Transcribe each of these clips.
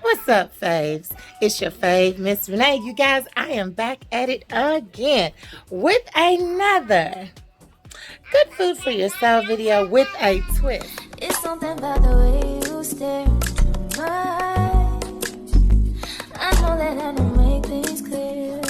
What's up, faves? It's your fave, Miss Renee. You guys, I am back at it again with another good food for your soul video with a twist. It's something about the way you stare into my eyes. I know that I don't make things clear.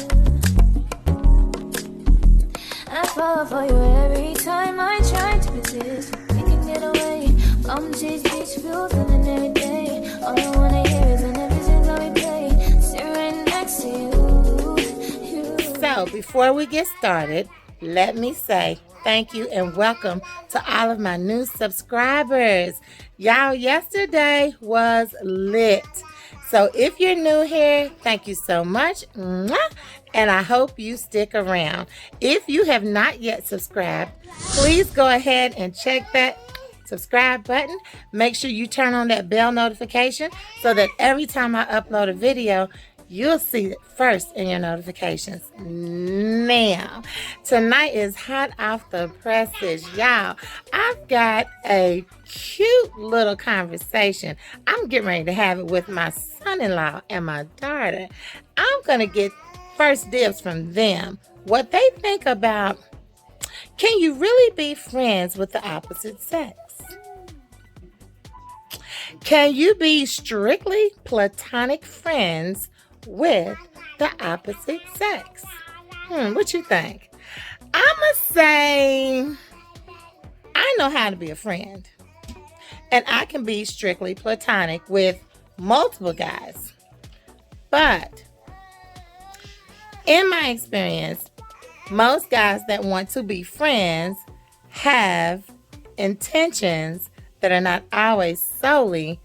I fall for you every time I try to resist. We can get away from these beach views and every day. All I wanna hear is an episode that we play. Sit right next to you. So, before we get started, let me say thank you and welcome to all of my new subscribers. Y'all, yesterday was lit. So if you're new here, thank you so much. Mwah. And I hope you stick around. If you have not yet subscribed, please go ahead and check that subscribe button. Make sure you turn on that bell notification so that every time I upload a video, you'll see it first in your notifications. Now, tonight is hot off the presses, y'all. I've got a cute little conversation. I'm getting ready to have it with my son-in-law and my daughter. I'm going to get first dibs from them, what they think about, can you really be friends with the opposite sex? Can you be strictly platonic friends with the opposite sex? What you think? I'ma say I know how to be a friend. And I can be strictly platonic with multiple guys. But in my experience, most guys that want to be friends have intentions that are not always solely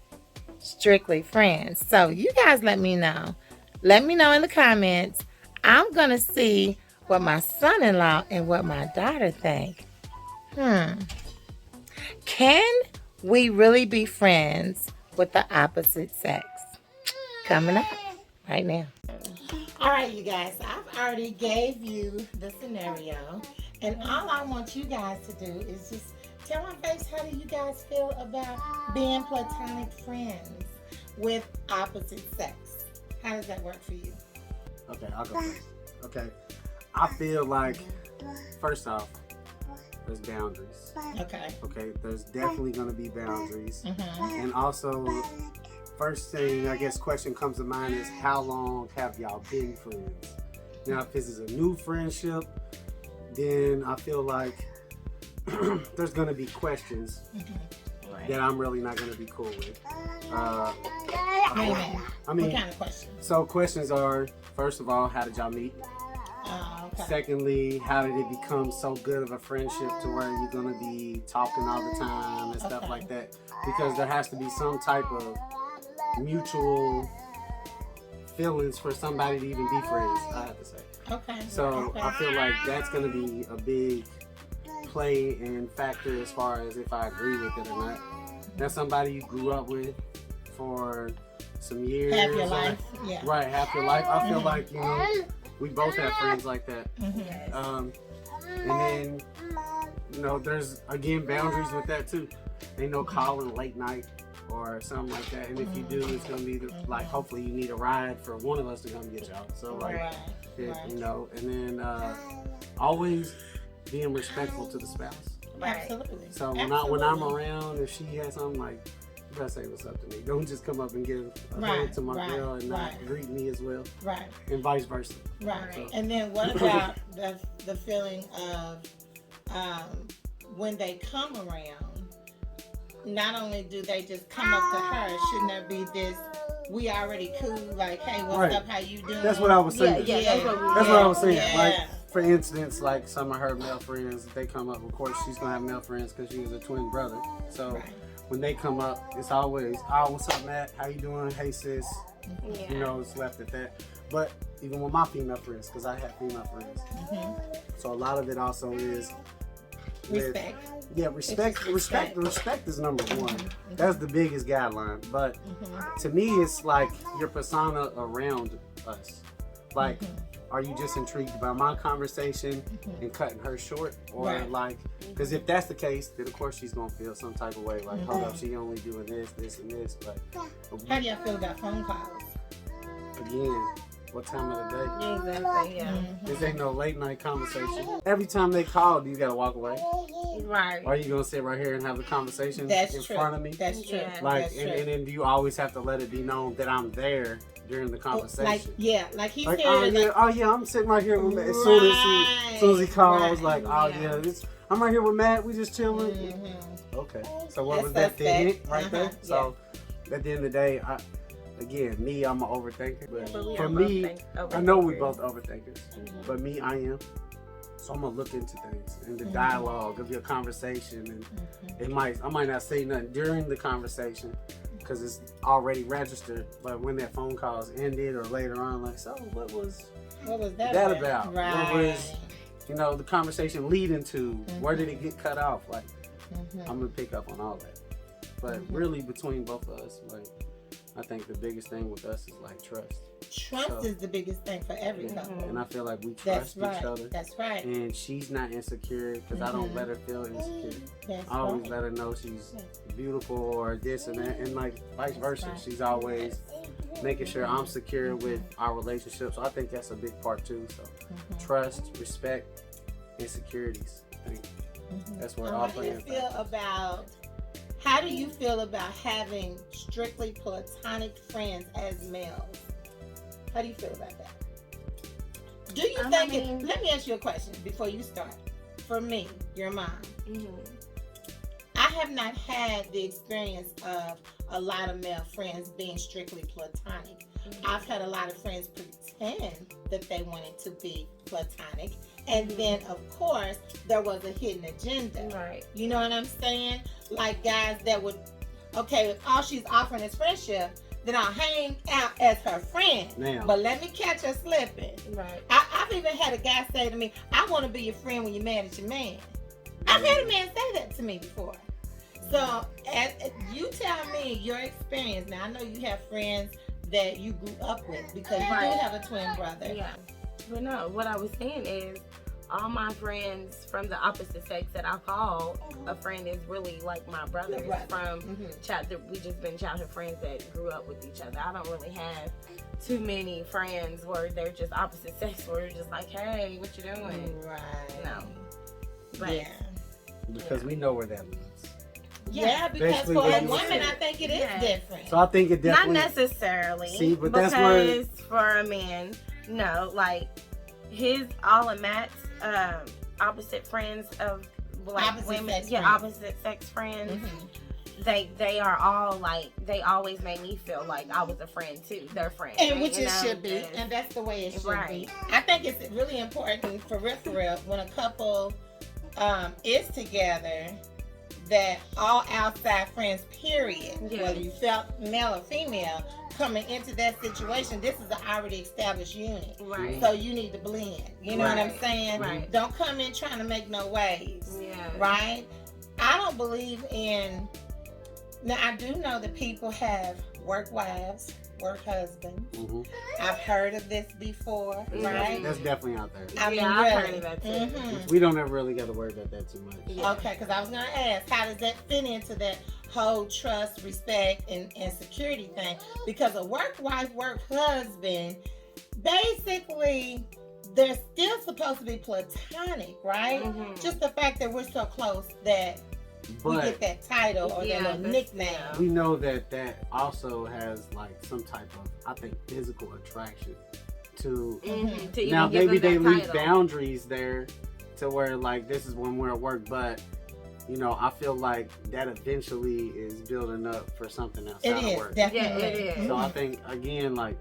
strictly friends. So you guys let me know. Let me know in the comments. I'm going to see what my son-in-law and what my daughter think. Can we really be friends with the opposite sex? Coming up right now. All right, you guys. I've already gave you the scenario. And all I want you guys to do is just tell my face, how do you guys feel about being platonic friends with opposite sex? How does that work for you? Okay, I'll go first. Okay, I feel like, first off, there's boundaries. Okay, there's definitely going to be boundaries. And also, first thing, I guess, question comes to mind is, how long have y'all been friends? Now, if this is a new friendship, then I feel like there's going to be questions that I'm really not going to be cool with. I mean, what kind of questions? So questions are, first of all, how did y'all meet? Okay. Secondly, how did it become so good of a friendship to where you're going to be talking all the time and stuff like that? Because there has to be some type of mutual feelings for somebody to even be friends, I have to say. Okay. So I feel like that's going to be a big play and factor as far as if I agree with it or not. That's somebody you grew up with for some years. Half your life. Yeah. Right, half your life. I feel like, we both have friends like that. And then, there's, again, boundaries with that too. Ain't no calling late night or something like that. And if you do, it's going to be like, hopefully you need a ride for one of us to come get y'all. So and then always being respectful to the spouse. Absolutely. So when I'm around, if she has something, like, you gotta say what's up to me. Don't just come up and give a hug to my girl and not greet me as well. Right. And vice versa. Right. So. And then what about the feeling of when they come around, not only do they just come up to her, shouldn't there be this, we already cool, like, hey, what's up, how you doing? That's what I was saying. That's what I was saying. Yeah. Like, for instance, like some of her male friends, they come up, of course, she's gonna have male friends because she was a twin brother. So when they come up, it's always, oh, what's up, Matt? How you doing? Hey, sis. It's left at that. But even with my female friends, because I have female friends. So a lot of it also is respect. Respect is number one. That's the biggest guideline. But to me, it's like your persona around us. Like, are you just intrigued by my conversation and cutting her short? Or like, because if that's the case, then of course she's going to feel some type of way. Like, hold up, she only doing this, and this. But how do y'all feel about phone calls? Again, what time of the day? Exactly, yeah. This ain't no late night conversation. Every time they call, you got to walk away. Right. Or are you going to sit right here and have the conversation in front of me? That's true. Yeah. Like, That's true. and then you always have to let it be known that I'm there during the conversation. Like he's Like, here. oh yeah, I'm sitting right here with Matt. As soon as he calls, like, oh yeah, I'm right here with Matt. We just chilling. Okay. So what was that? The hint right there. So at the end of the day, I'm an overthinker. But for me, I know we both overthinkers. But me, I am. So I'm gonna look into things and the dialogue of your conversation, and I might not say nothing during the conversation because it's already registered. But when that phone call's ended or later on, like, so what was that about? Right. What was the conversation leading to? Where did it get cut off? Like, I'm gonna pick up on all that. But really, between both of us, like, I think the biggest thing with us is like trust. Trust is the biggest thing for every couple. And I feel like we trust each other. That's right. And she's not insecure because I don't let her feel insecure. I always let her know she's beautiful or this and that, and like vice versa. She's always making sure I'm secure with our relationship. So I think that's a big part too. So trust, respect, and securities. I think that's where all playing. How do you feel about having strictly platonic friends as males? How do you feel about that? Do you think let me ask you a question before you start. For me, your mom, I have not had the experience of a lot of male friends being strictly platonic. I've had a lot of friends pretend that they wanted to be platonic. And then, of course, there was a hidden agenda. Right. You know what I'm saying? Like guys that would, if all she's offering is friendship, then I'll hang out as her friend. Now. But let me catch her slipping. Right. I've even had a guy say to me, I want to be your friend when you're mad at your man. I've had a man say that to me before. So, you tell me your experience. Now, I know you have friends that you grew up with because you do have a twin brother. Yeah. But no, what I was saying is all my friends from the opposite sex that I call a friend is really like my brothers from childhood. We just been childhood friends that grew up with each other. I don't really have too many friends where they're just opposite sex where you're just like, hey, what you doing? Right. No. But because we know where that leads. Yeah, because basically for a what you woman, said. I think it is different. So I think it definitely not necessarily. See, but because that's for a man, no, like all of Matt's opposite friends of black women, opposite sex friends. They are all like, they always made me feel like I was a friend too, their friend, and which it should be, and that's the way it should be. I think it's really important for real when a couple is together, that all outside friends, period, whether you felt male or female, coming into that situation, this is an already established unit. Right. So you need to blend. You know what I'm saying? Right. Don't come in trying to make no waves. Yeah. Right? I don't believe in... Now, I do know that people have work wives, work husbands. I've heard of this before, right? That's definitely out there. I mean, I've heard of that too. We don't ever really got to worry about that too much. Okay, because I was going to ask, how does that fit into that whole trust, respect, and security thing? Because a work wife, work husband, basically, they're still supposed to be platonic, right? Just the fact that we're so close that we get that title or that little nickname. We know that also has like some type of, I think, physical attraction to now maybe they leave boundaries there to where like this is when we're at work, but I feel like that eventually is building up for something outside of work. Definitely. It is. So I think again, like,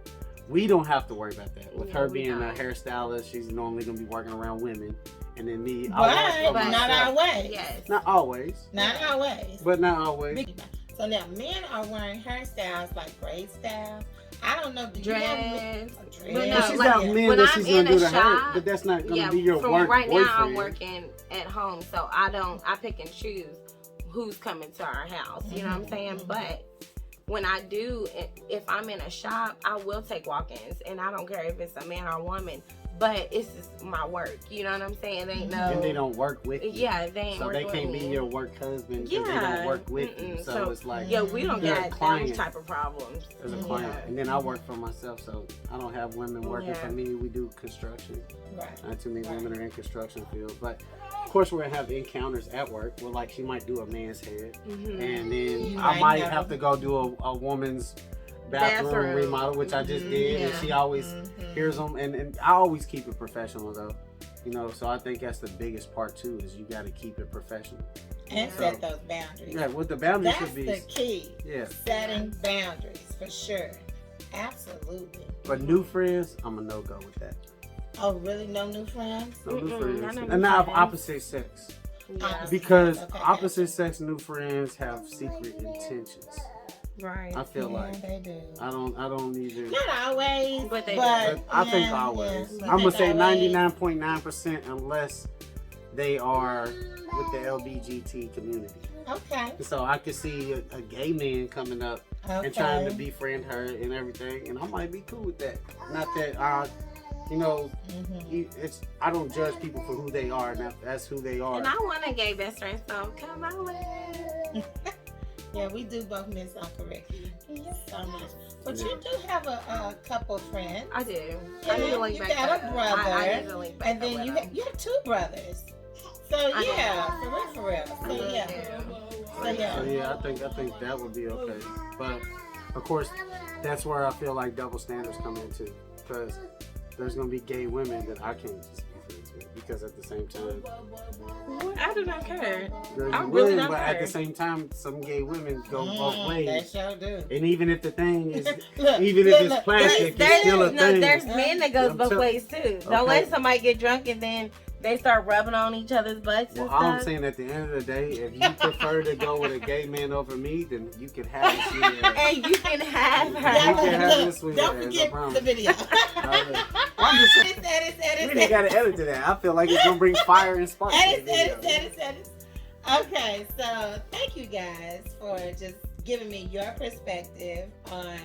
we don't have to worry about that. With her being a hairstylist, she's normally gonna be working around women. And then me, but not always. Yes. Not always. Not always. But not always. So now men are wearing hairstyles like braid styles. I don't know. Do you have a dress? Well, she's got men that she's gonna do the hair, but that's not gonna be your work right boyfriend. now I'm working at home, so I pick and choose who's coming to our house. You know what I'm saying? But when I do, if I'm in a shop, I will take walk-ins, and I don't care if it's a man or a woman. but it's just my work. You know what I'm saying? They know. And they don't work with you. Yeah, they ain't so working they can't with be me. your work husband because they don't work with you. So it's like, yeah, we don't you're a got client. those type of problems. As a client, and then I work for myself, so I don't have women working for me. We do construction. Right. Not too many women are in construction field, but of course we're gonna have encounters at work where like she might do a man's head, and then I might have to go do a woman's bathroom remodel, which I just did, and she always hears them, and I always keep it professional though, you know. So I think that's the biggest part too, is you got to keep it professional and set those boundaries. Yeah, what the boundaries that's should be. That's the key. Yeah, setting boundaries for sure. Absolutely. For new friends, I'm a no go with that. Oh, really? No new friends? No new friends. And now of opposite sex. Yeah. Because opposite sex new friends have secret intentions. Right. I feel like they do. I don't either. Not always, but they do. But I think always. I'm gonna say 99.9% unless they are with the LGBT community. Okay. So I could see a gay man coming up and trying to befriend her and everything, and I might be cool with that. Not that you know, it's I don't judge people for who they are. Now that's who they are. And I want a gay best friend, so come my way. Yeah, we do both miss Uncle Ricky so much. But you do have a couple friends. I do. Yeah, I need to link you back got up. a brother, I need to link back and then up you with have 2 brothers. So yeah, for real. So yeah. So yeah, I think that would be okay. But of course, that's where I feel like double standards come into, because there's gonna be gay women that I can't just be friends with, because at the same time, I do not care. I really don't care. But at the same time, some gay women go both ways. They sure do. And even if the thing is, if it's plastic, it's still a thing. There's men that goes both ways too. Don't let somebody get drunk and then they start rubbing on each other's butts. Well, all I'm saying, at the end of the day, if you prefer to go with a gay man over me, then you can have it, sweetheart. And you can have her. You can have it, sweetheart. Don't forget the video. I'm just saying, we ain't got to edit to that. I feel like it's going to bring fire and sparks. Edit. Okay, so thank you guys for just giving me your perspective on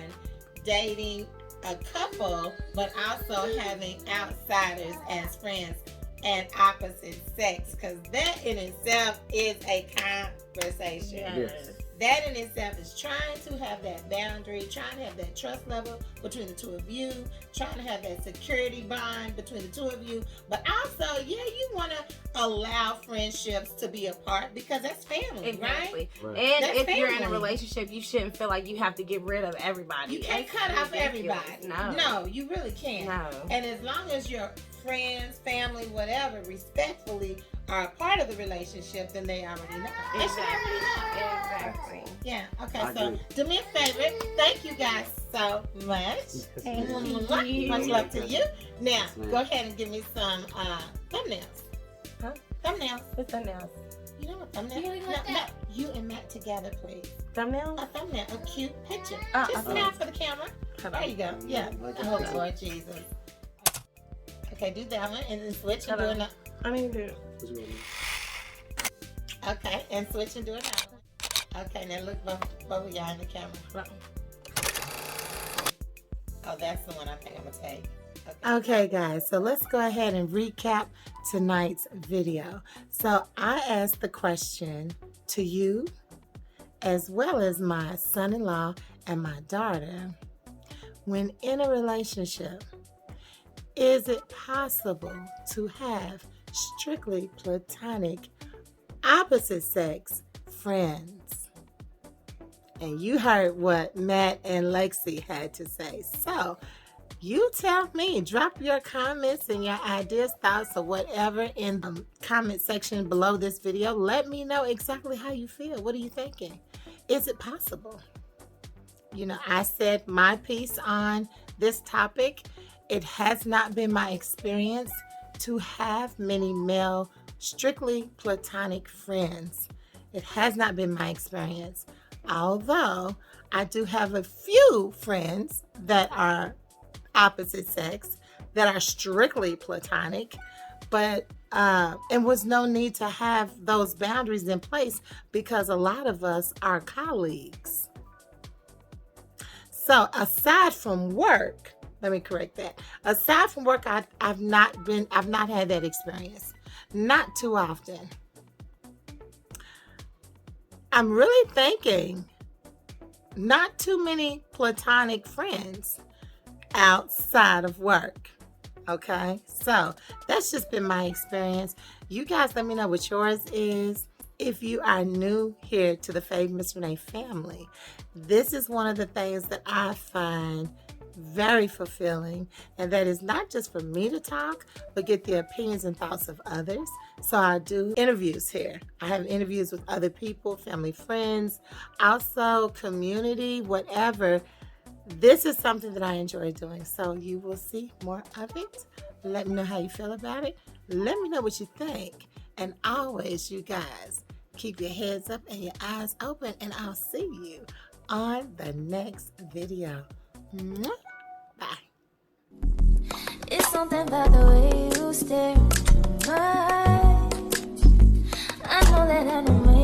dating a couple, but also having outsiders as friends and opposite sex, because that in itself is a conversation. Yes. That in itself is trying to have that boundary, trying to have that trust level between the two of you, trying to have that security bond between the two of you. But also, yeah, you want to allow friendships to be a part, because that's family, exactly. Right? And that's if you're in a family. relationship, you shouldn't feel like you have to get rid of everybody. You can't cut off everybody. No, you really can't. No. And as long as your friends, family, whatever, respectfully are a part of the relationship, then they already know. They should already know. Exactly. Yeah. Okay. I So agree. do me a favor. Thank you guys so much. Thank you. Much love to you. Now, Yes, ma'am. go ahead and give me some thumbnails. Huh? Thumbnails. What's thumbnails? You know what thumbnails? You like that? You and Matt together, please. Thumbnails? A thumbnail, a cute picture. Oh, Just okay. smile for the camera. There you go. Yeah. Oh, Lord Jesus. Okay, do that one and then switch and do another. I mean, dude. Okay, and switch and do another. Okay, now look both of y'all in the camera. Oh, that's the one I think I'm going to take. Okay, guys, so let's go ahead and recap tonight's video. So I asked the question to you, as well as my son-in-law and my daughter. When in a relationship, is it possible to have strictly platonic, opposite sex friends? And you heard what Matt and Lexi had to say. So you tell me, drop your comments and your ideas, thoughts, or whatever in the comment section below this video. Let me know exactly how you feel. What are you thinking? Is it possible? You know, I said my piece on this topic. It has not been my experience to have many male, strictly platonic friends. It has not been my experience. Although I do have a few friends that are opposite sex, that are strictly platonic, but and was no need to have those boundaries in place, because a lot of us are colleagues. So aside from work, Let me correct that. Aside from work, I've not had that experience. Not too often. I'm really thinking not too many platonic friends outside of work. Okay, so that's just been my experience. You guys let me know what yours is. If you are new here to the Fave Miss Renee family, this is one of the things that I find very fulfilling, and that is not just for me to talk, but get the opinions and thoughts of others. So I do interviews here. I have interviews with other people, family, friends, also community, whatever. This is something that I enjoy doing. So you will see more of it. Let me know how you feel about it. Let me know what you think. And always, you guys, keep your heads up and your eyes open, and I'll see you on the next video. Bye. It's something about the way you stare into my eyes. I know that I don't